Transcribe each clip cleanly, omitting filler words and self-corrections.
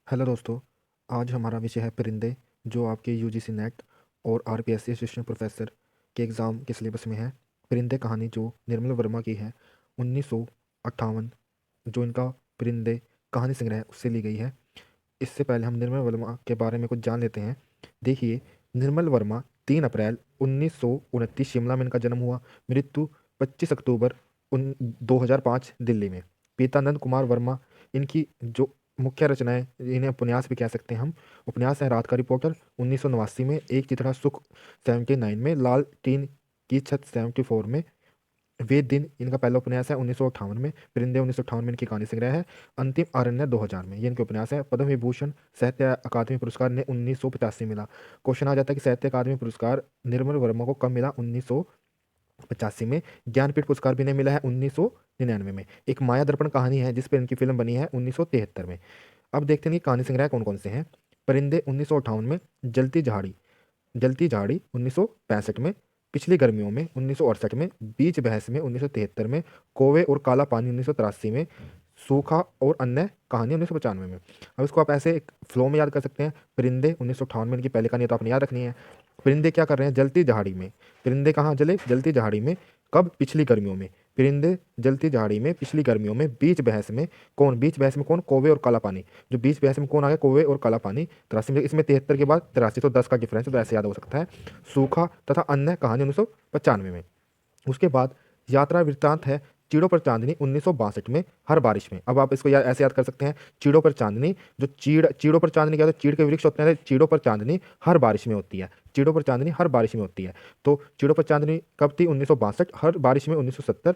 Hello दोस्तों। आज हमारा विषय है परिंदे, जो आपके यूजीसी नेट और आरपीएससी असिस्टेंट प्रोफेसर के एग्ज़ाम के सिलेबस में है। परिंदे कहानी जो निर्मल वर्मा की है, 1958, जो इनका परिंदे कहानी संग्रह है, उससे ली गई है। इससे पहले हम निर्मल वर्मा के बारे में कुछ जान लेते हैं। देखिए, निर्मल वर्मा 3 अप्रैल 1929 शिमला में इनका जन्म हुआ। मृत्यु 25 अक्टूबर 2005 दिल्ली में। पिता नंद कुमार वर्मा। इनकी जो मुख्य रचनाएं, इन्हें उपन्यास भी कह सकते हैं हम। उपन्यास है रात का रिपोर्टर 1989 में, एक चित्रा सुख 79 में, लाल टीन की छत 74 में, वे दिन इनका पहला उपन्यास है 1958 में, परिंदे 1958 में इनकी कहानी संग्रह है, अंतिम आरण्य 2000 में, ये इनके उपन्यास है। पद्म विभूषण साहित्य अकादमी पुरस्कार ने 1985 मिला। क्वेश्चन आ जाता है कि साहित्य अकादमी पुरस्कार निर्मल वर्मा को कब मिला? 1985 में। ज्ञानपीठ पुरस्कार भी इन्हें मिला है 1999 में। एक माया दर्पण कहानी है जिस पर इनकी फिल्म बनी है 1973 में। अब देखते हैं कि कहानी संग्रह कौन कौन से हैं। परिंदे 1958 में, जलती झाड़ी 1965 में, पिछली गर्मियों में 1968 में, बीच बहस में 1973 में, कौवे और काला पानी 1983 में, सूखा और अन्य कहानी 1995 में। अब इसको आप ऐसे एक फ्लो में याद कर सकते हैं। परिंदे 1958 में इनकी पहली कहानी, तो आपने याद रखनी है। परिंदे क्या कर रहे हैं? जलती झाड़ी में। परिंदे कहाँ जले? जलती झाड़ी में। कब? पिछली गर्मियों में। परिंदे जलती झाड़ी में पिछली गर्मियों में। बीच बहस में कौन? बीच बहस में कौन? कौवे और काला पानी। जो बीच बहस में कौन आ गया? कौवे और काला पानी। 83 में, इसमें 73 के बाद 83, तो 10 का डिफरेंस है, तो ऐसे याद हो सकता है। सूखा तथा अन्य कहानी 1995 में। उसके बाद यात्रा वृत्तांत है चीड़ों पर चांदनी 1962 में, हर बारिश में। अब आप इसको ऐसे याद कर सकते हैं, चीड़ों पर चांदनी। जो चीड़ों पर चांदनी क्या होता है? चीड़ के वृक्ष होते हैं, चीड़ों पर चांदनी हर बारिश में होती है। चीड़ों पर चांदनी हर बारिश में होती है। तो चीड़ों पर चांदनी कब थी? 1962। हर बारिश में 1970।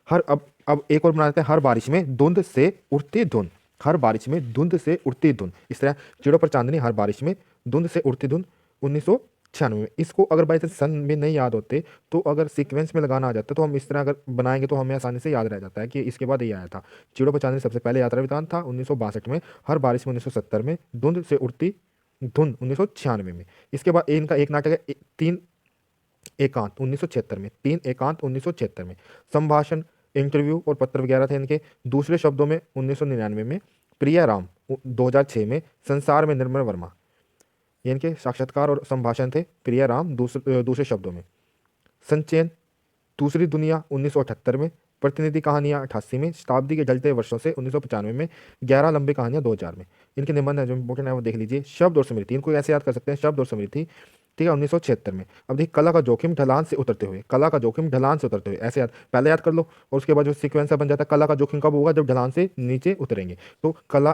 हर अब एक और बना देते हैं, हर बारिश में धुंध से उड़ती धुंध। हर बारिश में धुंध से उड़ती धुंध। इस तरह चीड़ों पर चांदनी हर बारिश में धुंध से उड़ती धुंध 1996 में। इसको अगर बाई चांस सन में नहीं याद होते, तो अगर सीक्वेंस में लगाना आ जाता है, तो हम इस तरह अगर बनाएंगे तो हमें आसानी से याद रह जाता है कि इसके बाद ये आया था। चिड़ों पर चांदनी सबसे पहले यात्रा वृतांत था 1962 में, हर बारिश में 1970 में, धुंध से उड़ती धुंध 1996 में। इसके बाद इनका एक नाटक है तीन एकांत 1976 में। तीन एकांत 1976 में। संभाषण, इंटरव्यू और पत्र वगैरह थे इनके। दूसरे शब्दों में 1999 में। प्रिया राम 2006 में। संसार में निर्मल वर्मा, ये इनके साक्षात्कार और संभाषण थे। प्रिया राम दूसरे शब्दों में। संचयन, दूसरी दुनिया 1978 में। प्रतिनिधि कहानियां 88 में। शताब्दी के ढलते वर्षों से 1995 में। 11 लंबी कहानियां 2000 में। इनके निबंध है जो इंपोर्टेंट है वो देख लीजिए। शब्द और स्मृति, इनको ऐसे याद कर सकते हैं, शब्द और स्मृति, ठीक है, 1976 में। अब देखिए, कला का जोखिम ढलान से उतरते हुए। कला का जोखिम ढलान से उतरते हुए, ऐसे याद पहले याद कर लो, और उसके बाद जो सीक्वेंस बन जाता है, कला का जोखिम कब होगा? जब ढलान से नीचे उतरेंगे। तो कला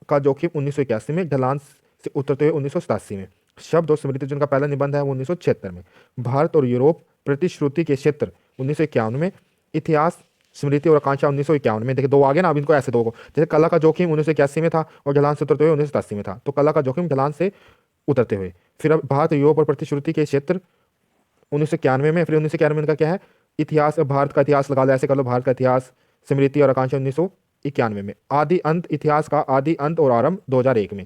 का जोखिम 1981 में, ढलान से उतरते हुए 1987 में। शब्द और स्मृति जिनका पहला निबंध है वो 1976 में। भारत और यूरोप, प्रतिश्रुति के क्षेत्र 1951 में। इतिहास, स्मृति और आकांक्षा 1951 में। देखिए, दो आगे ना, अब इनको ऐसे दो को, जैसे कला का जोखिम 1981 में था और ढलान से उतरते हुए 1987 में था, तो कला का जोखिम ढलान से उतरते हुए। फिर अब भारत, यूरोप और प्रतिश्रुति के क्षेत्र 1991 में। फिर 1991 में इनका क्या है? इतिहास, भारत का इतिहास लगा लो, ऐसे कर लो, भारत का इतिहास, स्मृति और आकांक्षा 1991 में। आदि अंत, इतिहास का आदि अंत और आरंभ 2001 में।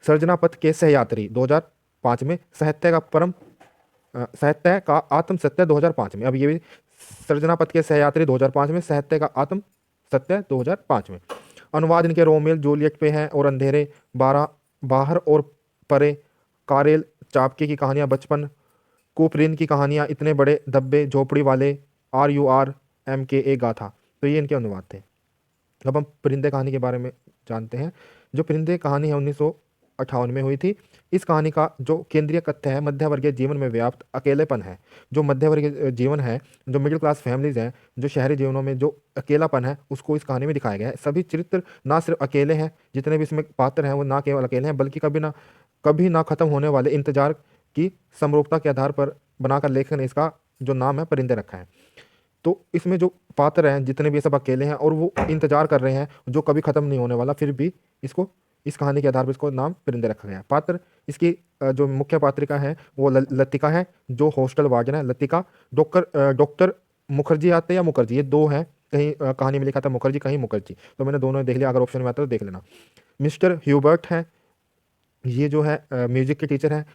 सर्जना पथ के सहयात्री 2005 में। साहित्य का आत्म सत्य 2005 में। अब ये भी सर्जना पथ के सहयात्री 2005 में, साहित्य का आत्म सत्य 2005 में। अनुवाद इनके रोमिल जूलियट पे हैं और अंधेरे, बारह, बाहर और परे, कारेल चापके की कहानियां, बचपन, कुपरिन की कहानियां, इतने बड़े धब्बे, झोपड़ी वाले, RURMKA गाथा। तो ये इनके अनुवाद थे। अब हम परिंदे कहानी के बारे में जानते हैं। जो परिंदे कहानी है 1958 में हुई थी। इस कहानी का जो केंद्रीय तथ्य है, मध्यवर्गीय जीवन में व्याप्त अकेलेपन है। जो मध्यवर्गीय जीवन है, जो मिडिल क्लास फैमिलीज हैं, जो शहरी जीवनों में जो अकेलापन है, उसको इस कहानी में दिखाया गया है। सभी चरित्र ना सिर्फ अकेले हैं, जितने भी इसमें पात्र हैं वो ना केवल अकेले हैं, बल्कि कभी ना खत्म होने वाले इंतजार की समरूपता के आधार पर बनाकर लेखक ने इसका जो नाम है परिंदे रखा है। तो इसमें जो पात्र हैं जितने भी, ये सब अकेले हैं और वो इंतजार कर रहे हैं जो कभी खत्म नहीं होने वाला, फिर भी इसको, इस कहानी के आधार पर इसको नाम परिंदे रखा गया है। पात्र इसकी जो मुख्य पात्रिका है वो लतिका है, जो हॉस्टल वार्डन है। लतिका, डॉक्टर मुखर्जी आते हैं या मुखर्जी, ये दो हैं। कहीं कहानी में लिखा था मुखर्जी, कहीं मुखर्जी, तो मैंने दोनों देख लिया, अगर ऑप्शन में आता है तो देख लेना। मिस्टर ह्यूबर्ट है, ये जो है म्यूजिक के टीचर हैं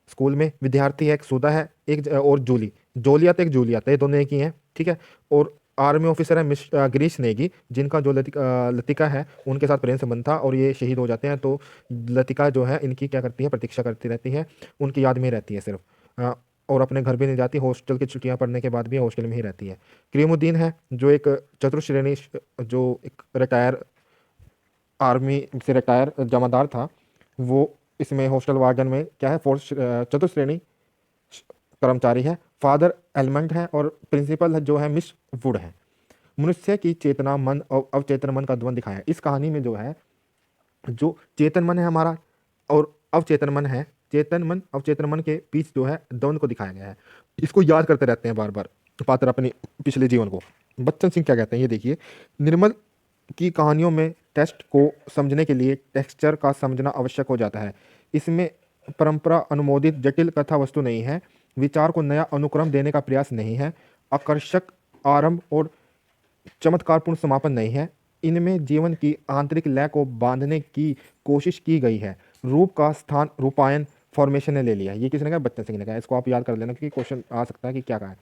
स्कूल में। विद्यार्थी है, एक सुधा है, एक और जूली, जोलियत एक जूलियत है, ये दोनों एक ही हैं, ठीक है। और आर्मी ऑफिसर है गिरीश नेगी, जिनका जो लतिका है उनके साथ प्रेम संबंध था और ये शहीद हो जाते हैं। तो लतिका जो है इनकी क्या करती है, प्रतीक्षा करती रहती है, उनकी याद में ही रहती है सिर्फ, और अपने घर भी नहीं जाती, हॉस्टल की छुट्टियां पड़ने के बाद भी हॉस्टल में ही रहती है। करीमुद्दीन है जो एक चतुर्श्रेणी, जो एक रिटायर आर्मी से रिटायर जमादार था, वो इसमें हॉस्टल वार्डन में क्या है, फोर्थ चतुर्श्रेणी कर्मचारी है। फादर एलमंड है और प्रिंसिपल है जो है मिस वुड है। मनुष्य की चेतना मन और अवचेतन मन का द्वंद दिखाया है इस कहानी में। जो है, जो चेतन मन है हमारा और अवचेतन मन है, चेतन मन अवचेतन मन के बीच जो है द्वंद को दिखाया गया है। इसको याद करते रहते हैं बार बार पात्र अपने पिछले जीवन को। बच्चन सिंह क्या कहते हैं, ये देखिए। निर्मल की कहानियों में टेक्स्ट को समझने के लिए टेक्सचर का समझना आवश्यक हो जाता है। इसमें परंपरा अनुमोदित जटिल कथा वस्तु नहीं है, विचार को नया अनुक्रम देने का प्रयास नहीं है, आकर्षक आरंभ और चमत्कारपूर्ण समापन नहीं है। इनमें जीवन की आंतरिक लय को बांधने की कोशिश की गई है। रूप का स्थान रूपायन फॉर्मेशन ने ले लिया। ये किसने कहा, बच्चन सिंह ने कहा। इसको आप याद कर लेना क्योंकि क्वेश्चन आ सकता है कि क्या कहा है।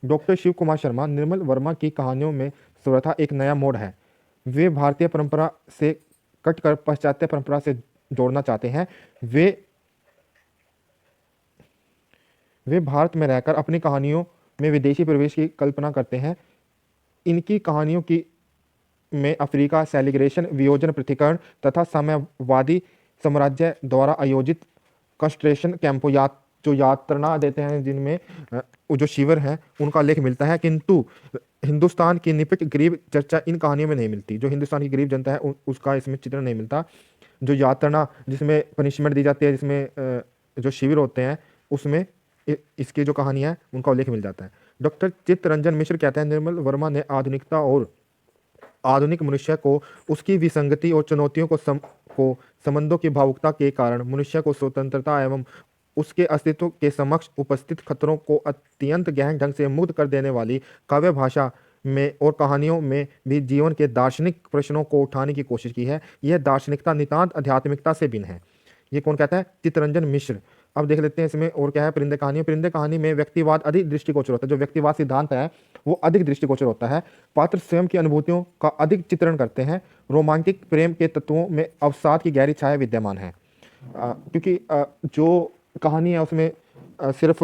डॉक्टर शिव कुमार शर्मा निर्मल वर्मा की कहानियों में सर्वथा एक नया मोड़ है। वे भारतीय परंपरा से कटकर पाश्चात्य परंपरा से जोड़ना चाहते हैं। वे भारत में रहकर अपनी कहानियों में विदेशी प्रवेश की कल्पना करते हैं। इनकी कहानियों की में अफ्रीका, सेलिब्रेशन, वियोजन, पृथक्करण तथा साम्यवादी साम्राज्य द्वारा आयोजित कंसंट्रेशन कैंपों जो यात्रा देते हैं, जिनमें जो शिविर हैं उनका लेख मिलता है। किंतु हिंदुस्तान की निपिट गरीब चर्चा इन कहानियों में नहीं मिलती। जो हिंदुस्तान की गरीब जनता है उसका इसमें चित्रण नहीं मिलता। जो यात्रा जिसमें पनिशमेंट दी जाती है, जिसमें जो शिविर होते हैं, उसमें इसकी जो कहानी है उनका उल्लेख मिल जाता है। डॉक्टर चित्तरंजन मिश्र कहते हैं, निर्मल वर्मा ने आधुनिकता और आधुनिक मनुष्य को उसकी विसंगति और चुनौतियों को संबंधों की भावुकता के कारण मनुष्य को स्वतंत्रता एवं उसके अस्तित्व के समक्ष उपस्थित खतरों को अत्यंत गहन ढंग से मुक्त कर देने वाली काव्य भाषा में और कहानियों में भी जीवन के दार्शनिक प्रश्नों को उठाने की कोशिश की है। यह दार्शनिकता नितांत आध्यात्मिकता से भिन्न है। ये कौन कहता है, चित्तरंजन मिश्र। अब देख लेते हैं इसमें और क्या है। परिंदे कहानी, परिंदे कहानी में व्यक्तिवाद अधिक दृष्टिगोचर होता है। जो व्यक्तिवाद सिद्धांत है वो अधिक दृष्टिगोचर होता है। पात्र स्वयं की अनुभूतियों का अधिक चित्रण करते हैं। रोमांटिक प्रेम के तत्वों में अवसाद की गहरी छाया विद्यमान है। क्योंकि जो कहानी है उसमें सिर्फ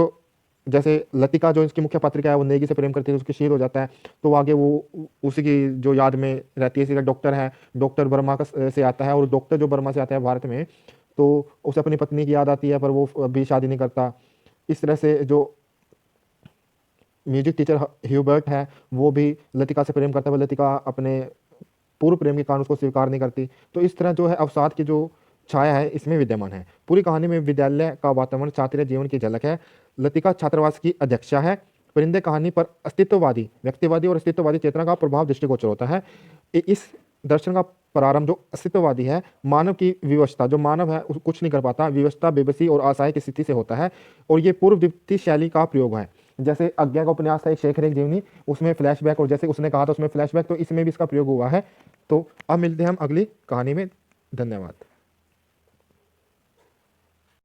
जैसे लतिका जो इसकी मुख्य पात्रिका है वो नेगी से प्रेम करती है, उसकी शहीद हो जाता है, तो आगे वो उसी की जो याद में रहती है। सीधा डॉक्टर है, डॉक्टर बर्मा से आता है, और डॉक्टर जो बर्मा से आता है भारत में, तो उसे अपनी पत्नी की याद आती है, पर वो अभी शादी नहीं करता। इस तरह से जो म्यूजिक टीचर ह्यूबर्ट है वो भी लतिका से प्रेम करता है, लतिका अपने पूर्व प्रेम के कारण उसको स्वीकार नहीं करती। तो इस तरह जो है अवसाद की जो छाया है इसमें विद्यमान है। पूरी कहानी में विद्यालय का वातावरण छात्र जीवन की झलक है। लतिका छात्रावास की अध्यक्षा है। परिंदे कहानी पर अस्तित्ववादी, व्यक्तिवादी और अस्तित्ववादी चेतना का प्रभाव दृष्टिगोचर होता है। इस दर्शन का प्रारंभ जो अस्तित्ववादी है, मानव की विवशता, जो मानव है कुछ नहीं कर पाता, विवशता, बेबसी और असहाय की स्थिति से होता है। और ये पूर्व द्वितीय शैली का प्रयोग है। जैसे आज्ञा का उपन्यास था एक शेखर एक जीवनी, उसमें फ्लैशबैक, और जैसे उसने कहा था उसमें फ्लैशबैक, तो इसमें भी इसका प्रयोग हुआ है। तो अब मिलते हैं हम अगली कहानी में। धन्यवाद।